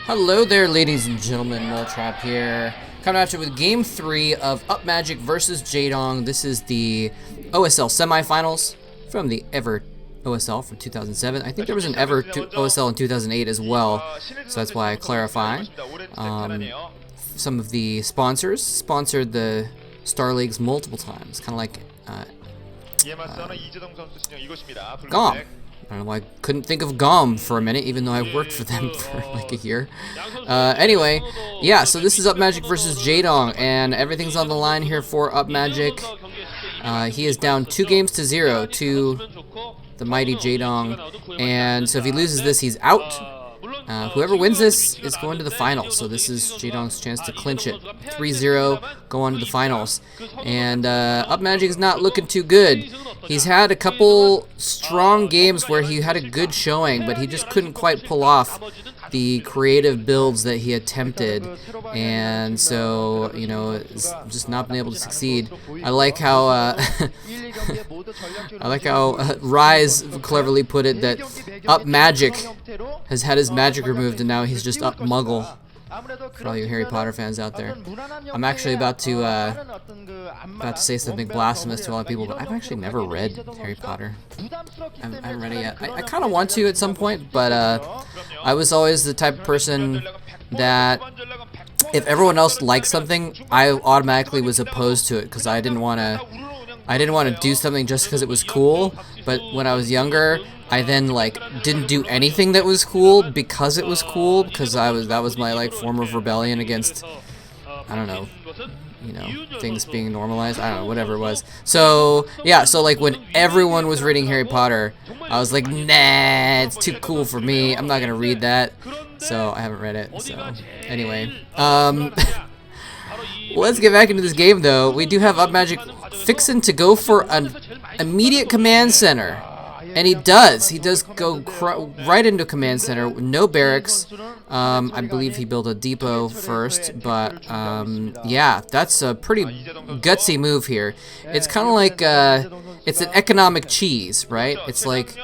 Hello there, ladies and gentlemen. Moltrap here, coming at you with Game 3 of UpMagic versus Jaedong. This is the OSL semifinals from the Ever OSL from 2007. I think there was an Ever OSL in 2008 as well, so that's why I clarify. Some of the sponsors sponsored the Star Leagues multiple times, kind of like GOM. I don't know why I couldn't think of GOM for a minute, even though I worked for them for like a year. Anyway, yeah, so this is UpMagic versus Jaedong, and everything's on the line here for UpMagic. He is down 2-0 to the mighty Jaedong, and so if he loses this, he's out. Whoever wins this is going to the finals, so this is Jaedong's chance to clinch it. 3-0, go on to the finals. And UpMagic is not looking too good. He's had a couple strong games where he had a good showing, but he just couldn't quite pull off the creative builds that he attempted, and so, you know, it's just not been able to succeed. I like how Rise cleverly put it that UpMagic has had his magic removed and now he's just UpMuggle. For all you Harry Potter fans out there, I'm actually about to say something blasphemous to a lot of people, but I've actually never read Harry Potter. I haven't read it yet. I kind of want to at some point, but I was always the type of person that if everyone else liked something, I automatically was opposed to it because I didn't want to do something just because it was cool. But when I was younger, I then like didn't do anything that was cool because it was cool, because that was my like form of rebellion against, I don't know, you know, things being normalized. I don't know, whatever it was. So yeah, so like when everyone was reading Harry Potter, I was like, nah, it's too cool for me. I'm not gonna read that. So I haven't read it. So anyway, let's get back into this game though. We do have UpMagic fixing to go for an immediate command center. And he does go right into command center, no barracks. I believe he built a depot first, but yeah, that's a pretty gutsy move here. It's kind of like, it's an economic cheese, right? It's like,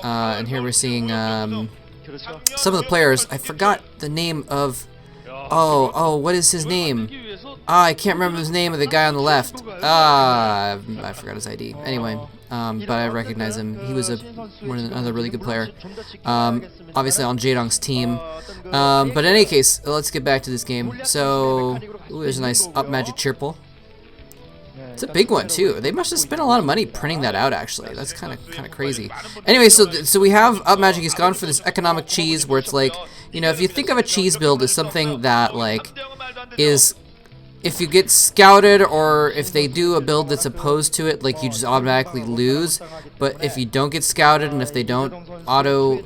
and here we're seeing some of the players. I forgot the name of, what is his name? I can't remember his name of the guy on the left. I forgot his ID. Anyway. But I recognize him. He was another really good player, obviously on Jaedong's team. But in any case, let's get back to this game. So, there's a nice UpMagic Cheerful. It's a big one too. They must have spent a lot of money printing that out. Actually, that's kind of crazy. Anyway, so we have UpMagic. He's gone for this economic cheese, where it's like, you know, if you think of a cheese build as something that like is, if you get scouted or if they do a build that's opposed to it, like you just automatically lose. But if you don't get scouted and if they don't auto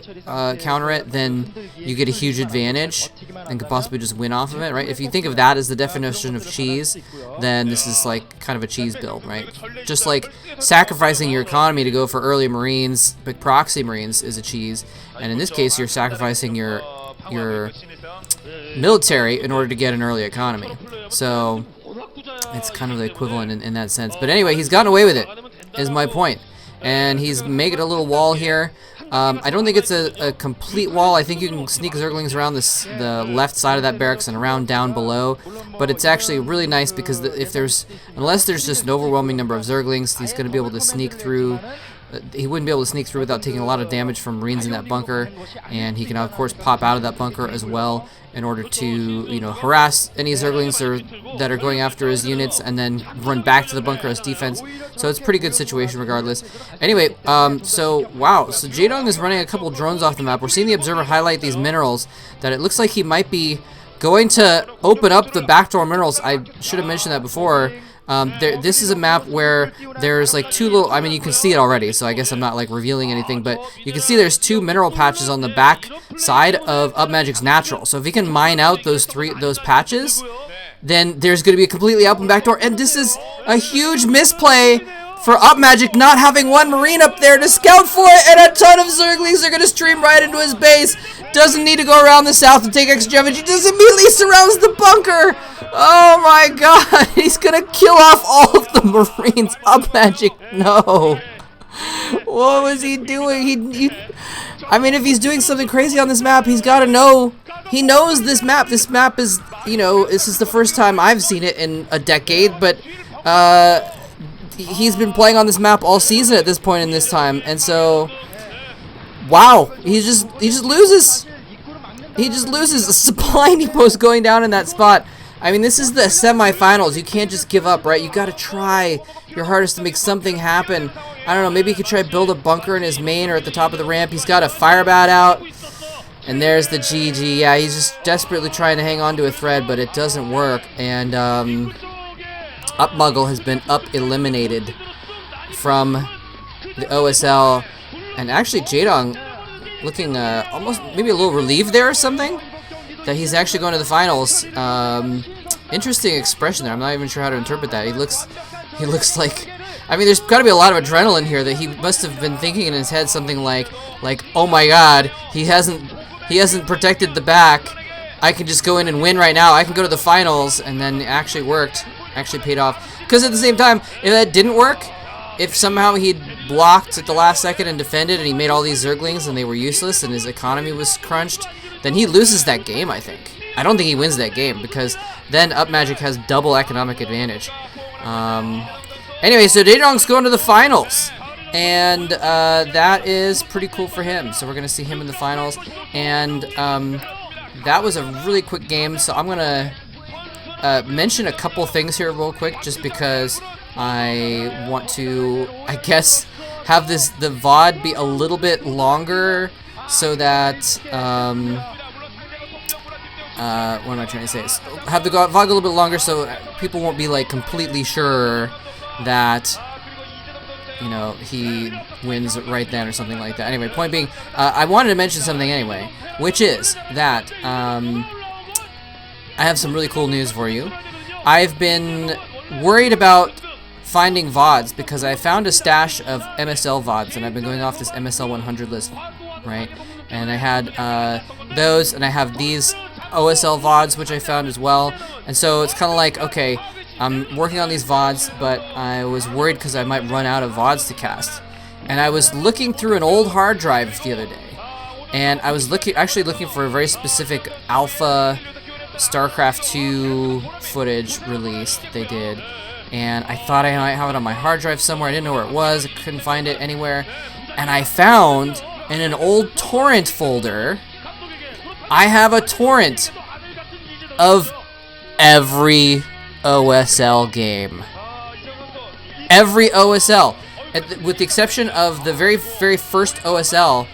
counter it, then you get a huge advantage and could possibly just win off of it, right? If you think of that as the definition of cheese, then this is like kind of a cheese build, right? Just like sacrificing your economy to go for early Marines, but proxy Marines is a cheese. And in this case, you're sacrificing your military in order to get an early economy. So it's kind of the equivalent in that sense. But anyway, he's gotten away with it, is my point. And he's making a little wall here. I don't think it's a complete wall. I think you can sneak Zerglings around the left side of that barracks and around down below. But it's actually really nice because unless there's just an overwhelming number of Zerglings, he's going to be able to sneak through. He wouldn't be able to sneak through without taking a lot of damage from Marines in that bunker, and he can of course pop out of that bunker as well in order to, you know, harass any Zerglings that are going after his units and then run back to the bunker as defense. So it's a pretty good situation regardless. Anyway, so wow, so Jaedong is running a couple drones off the map. We're seeing the observer highlight these minerals that it looks like he might be going to open up the backdoor minerals. I should have mentioned that before. This is a map where there's like two little, I mean, you can see it already, so I guess I'm not like revealing anything, but you can see there's two mineral patches on the back side of UpMagic's natural. So if he can mine out those patches, then there's going to be a completely open backdoor, and this is a huge misplay for UpMagic not having one Marine up there to scout for it, and a ton of Zerglings are going to stream right into his base. Doesn't need to go around the south to take extra damage. He just immediately surrounds the bunker. Oh my god, he's going to kill off all of the Marines. UpMagic, no. What was he doing? I mean, if he's doing something crazy on this map, he's got to know He knows this map. This map is, you know, this is the first time I've seen it in a decade, but he's been playing on this map all season at this point in this time, and so, wow, he just loses. He just loses. It's a blinding post going down in that spot. I mean, this is the semifinals. You can't just give up, right? You got to try your hardest to make something happen. I don't know, maybe he could try to build a bunker in his main or at the top of the ramp. He's got a fire bat out. And there's the GG. Yeah, he's just desperately trying to hang on to a thread, but it doesn't work. And UpMuggle has been eliminated from the OSL. And actually, Jaedong looking almost maybe a little relieved there or something, that he's actually going to the finals. Interesting expression there. I'm not even sure how to interpret that. He looks like, I mean, there's got to be a lot of adrenaline here, that he must have been thinking in his head something like, oh my God, he hasn't protected the back. I can just go in and win right now. I can go to the finals, and then it actually worked. Actually paid off. Because at the same time, if that didn't work, if somehow he'd blocked at the last second and defended, and he made all these Zerglings and they were useless and his economy was crunched, then he loses that game, I think. I don't think he wins that game, because then UpMagic has double economic advantage. Anyway, so Jaedong's going to the finals. And that is pretty cool for him. So we're going to see him in the finals. And that was a really quick game. So I'm going to mention a couple things here real quick, just because I want to, I guess, have the VOD be a little bit longer, so that, what am I trying to say? Have the VOD a little bit longer so people won't be like completely sure that, you know, he wins right then or something like that. Anyway, point being, I wanted to mention something anyway, which is that I have some really cool news for you. I've been worried about finding VODs because I found a stash of MSL VODs, and I've been going off this MSL 100 list, right? And I had those, and I have these OSL VODs, which I found as well. And so it's kind of like, okay, I'm working on these VODs, but I was worried because I might run out of VODs to cast. And I was looking through an old hard drive the other day, and I was actually looking for a very specific alpha StarCraft 2 footage release that they did. And I thought I might have it on my hard drive somewhere. I didn't know where it was. I couldn't find it anywhere. And I found in an old torrent folder, I have a torrent of every OSL game. Every OSL. With the exception of the very, very first OSL,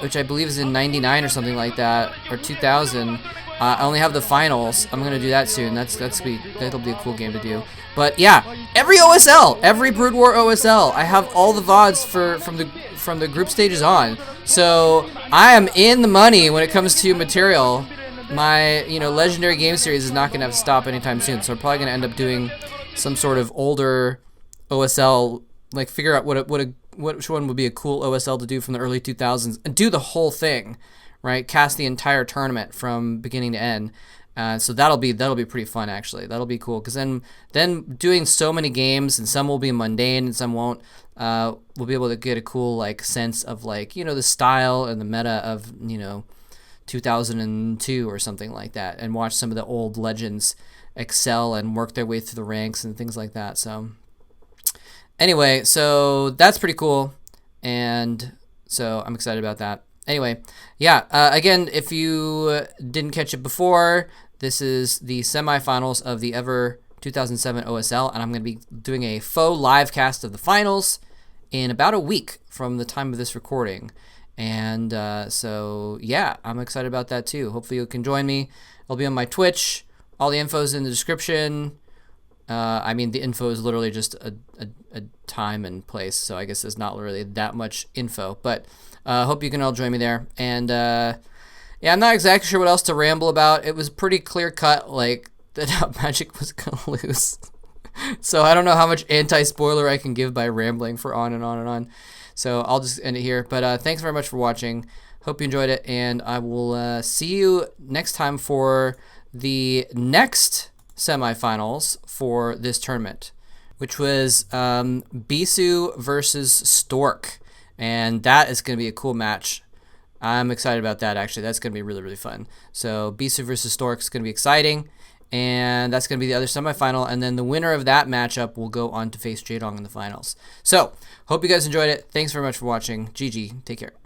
which I believe is in 99 or something like that, or 2000. I only have the finals. I'm gonna do that soon. That'll be a cool game to do. But yeah, every OSL, every Brood War OSL, I have all the VODs from the group stages on. So I am in the money when it comes to material. My legendary game series is not gonna have to stop anytime soon. So I'm probably gonna end up doing some sort of older OSL, like figure out which one would be a cool OSL to do from the early 2000s and do the whole thing. Right, cast the entire tournament from beginning to end. So that'll be pretty fun, actually. That'll be cool, because then doing so many games, and some will be mundane and some won't. We'll be able to get a cool sense of the style and the meta of 2002 or something like that, and watch some of the old legends excel and work their way through the ranks and things like that. So anyway, so that's pretty cool, and so I'm excited about that. Anyway, yeah, again, if you didn't catch it before, this is the semifinals of the EVER 2007 OSL, and I'm going to be doing a faux live cast of the finals in about a week from the time of this recording. And so, yeah, I'm excited about that too. Hopefully you can join me. I'll be on my Twitch. All the info is in the description. I mean, the info is literally just a time and place, so I guess there's not really that much info, but hope you can all join me there. And yeah, I'm not exactly sure what else to ramble about. It was pretty clear cut, that UpMagic was gonna lose. So I don't know how much anti-spoiler I can give by rambling for on and on and on. So I'll just end it here. But thanks very much for watching. Hope you enjoyed it, and I will see you next time for the next semifinals for this tournament, which was Bisu versus Stork. And that is going to be a cool match. I'm excited about that, actually. That's going to be really, really fun. So Bisu versus Stork is going to be exciting. And that's going to be the other semifinal. And then the winner of that matchup will go on to face Jaedong in the finals. So, hope you guys enjoyed it. Thanks very much for watching. GG. Take care.